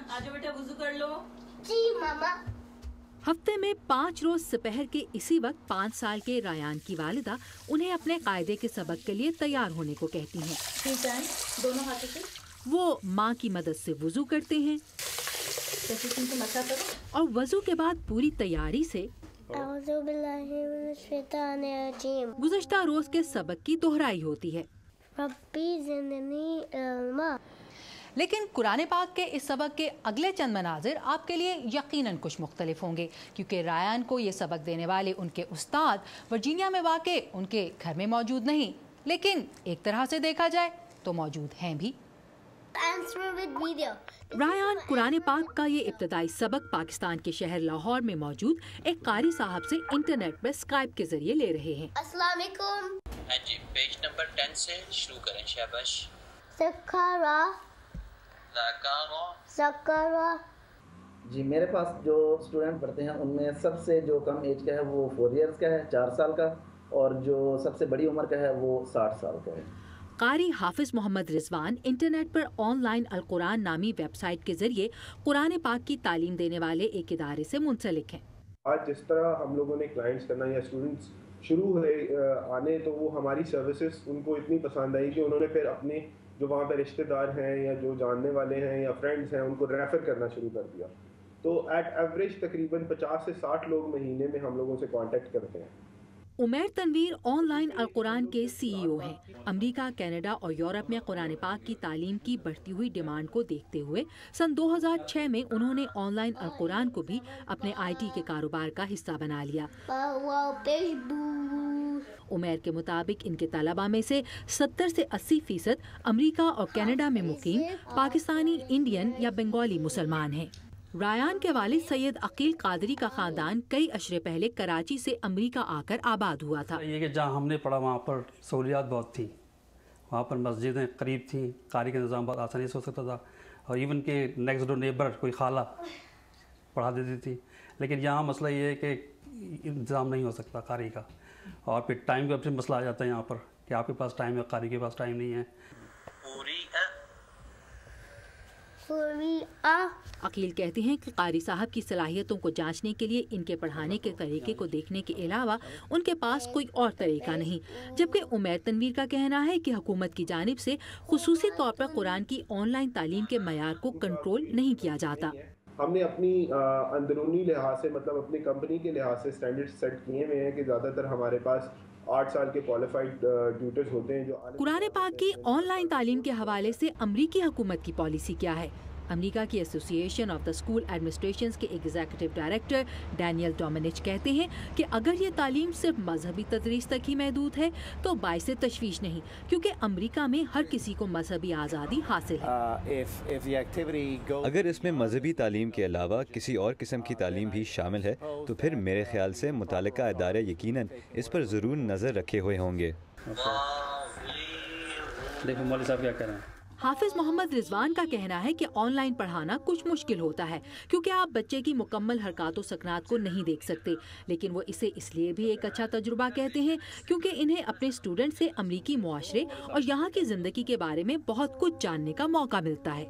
आजो बेटा वुजू कर लो। जी मामा। हफ्ते में 5 रोज दोपहर के इसी वक्त 5 साल के रायान की वालिदा उन्हें अपने कायदे के सबक के लिए तैयार होने को कहती हैं। दोनों हाथों से वो माँ की मदद से वुजू करते हैं और वजू के बाद पूरी तैयारी से गुज़श्ता रोज के सबक की दोहराई होती है। लेकिन कुरान पाक के इस सबक के अगले चंद मनाजिर आपके लिए यकीनन कुछ मुख्तलिफ होंगे, क्योंकि रायान को ये सबक देने वाले उनके उस्ताद वर्जीनिया में वाक़े उनके घर में मौजूद नहीं, लेकिन एक तरह से देखा जाए तो मौजूद हैं भी। रायान कुरान पाक का ये इब्तदाई सबक पाकिस्तान के शहर लाहौर में मौजूद एक कारी साहब से इंटरनेट पर स्काइप के जरिए ले रहे हैं। अस्सलाम वालेकुम। हाँ जी, पेज नंबर 10 से शुरू करें। शाबाश। ज़कारा। जी, मेरे पास जो स्टूडेंट पढ़ते हैं उनमें सबसे जो कम एज का है वो 4 इयर्स का है, 4 साल का, और जो सबसे बड़ी उम्र का है वो 60 साल का है। कारी हाफिज मोहम्मद रिजवान इंटरनेट पर ऑनलाइन अल कुरान नामी वेबसाइट के जरिए कुरान पाक की तालीम देने वाले एक इदारे से मुंसलिक हैं। आज जिस तरह हम लोगों ने क्लाइंट्स करना या स्टूडेंट्स शुरू हुए आने, तो वो हमारी सर्विसेज उनको इतनी पसंद आई कि उन्होंने फिर अपने जो वहाँ पे रिश्तेदार हैं या जो जानने वाले हैं या फ्रेंड्स हैं उनको रेफ़र करना शुरू कर दिया। तो एट एवरेज तकरीबन 50 से 60 लोग महीने में हम लोगों से कांटेक्ट करते हैं। उमैर तनवीर ऑनलाइन अल कुरान के CEO हैं। अमेरिका, कनाडा और यूरोप में कुरान पाक की तालीम की बढ़ती हुई डिमांड को देखते हुए सन 2006 में उन्होंने ऑनलाइन अल कुरान को भी अपने IT के कारोबार का हिस्सा बना लिया। उमैर के मुताबिक इनके तलबा में से 70 से 80% अमेरिका और कनाडा में मुकीम पाकिस्तानी, इंडियन या बंगाली मुसलमान हैं। रायान के वालिद सैयद अकील कादरी का खानदान कई अशरे पहले कराची से अमेरिका आकर आबाद हुआ था। ये कि जहाँ हमने पढ़ा वहाँ पर सहूलियात बहुत थी, वहाँ पर मस्जिदें करीब थी, कारी का निज़ाम बहुत आसानी से हो सकता था, और इवन के नेक्स्ट डोर नेबर कोई खाला पढ़ा देती थी। लेकिन यहाँ मसला ये है कि इंतज़ाम नहीं हो सकता कारी का, और फिर टाइम का फिर मसला आ जाता है यहाँ पर कि आपके पास टाइम है, कारी के पास टाइम नहीं है। अकील कहते हैं कि कारी साहब की सलाहियतों को जांचने के लिए इनके पढ़ाने के तरीके को देखने के अलावा उनके पास कोई और तरीका नहीं, जबकि उमैर तनवीर का कहना है कि हुकूमत की जानिब से खुसूसी तौर पर कुरान की ऑनलाइन तालीम के मयार को कंट्रोल नहीं किया जाता। हमने अपनी अंदरूनी लिहाज से, मतलब अपनी कंपनी के लिहाज से स्टैंडर्ड सेट किए हुए हैं कि ज़्यादातर हमारे पास 8 साल के क्वालिफाइड ट्यूटर्स होते हैं जो कुरान पाक की ऑनलाइन तालीम के हवाले से अमरीकी हुकूमत की पॉलिसी क्या है? अमेरिका की association of the school administrations के एग्जीक्यूटिव डायरेक्टर डैनियल डोमिनिच कहते हैं कि अगर ये तालीम सिर्फ मजहबी तदरीस तक ही महदूद है तो बाइस तशवीश नहीं, क्योंकि अमेरिका में हर किसी को मजहबी आज़ादी हासिल है। अगर इसमें मजहबी तालीम के अलावा किसी और किस्म की तालीम भी शामिल है तो फिर मेरे ख्याल से मुतालिका इदारे यकीनन इस पर ज़रूर नज़र रखे हुए होंगे। देखो मौलवी साहब क्या कह रहे हैं। हाफिज मोहम्मद रिजवान का कहना है कि ऑनलाइन पढ़ाना कुछ मुश्किल होता है, क्योंकि आप बच्चे की मुकम्मल हरकत सकनात को नहीं देख सकते, लेकिन वो इसे इसलिए भी एक अच्छा तजुर्बा कहते हैं क्योंकि इन्हें अपने स्टूडेंट से अमरीकी मुआशरे और यहाँ की जिंदगी के बारे में बहुत कुछ जानने का मौका मिलता है।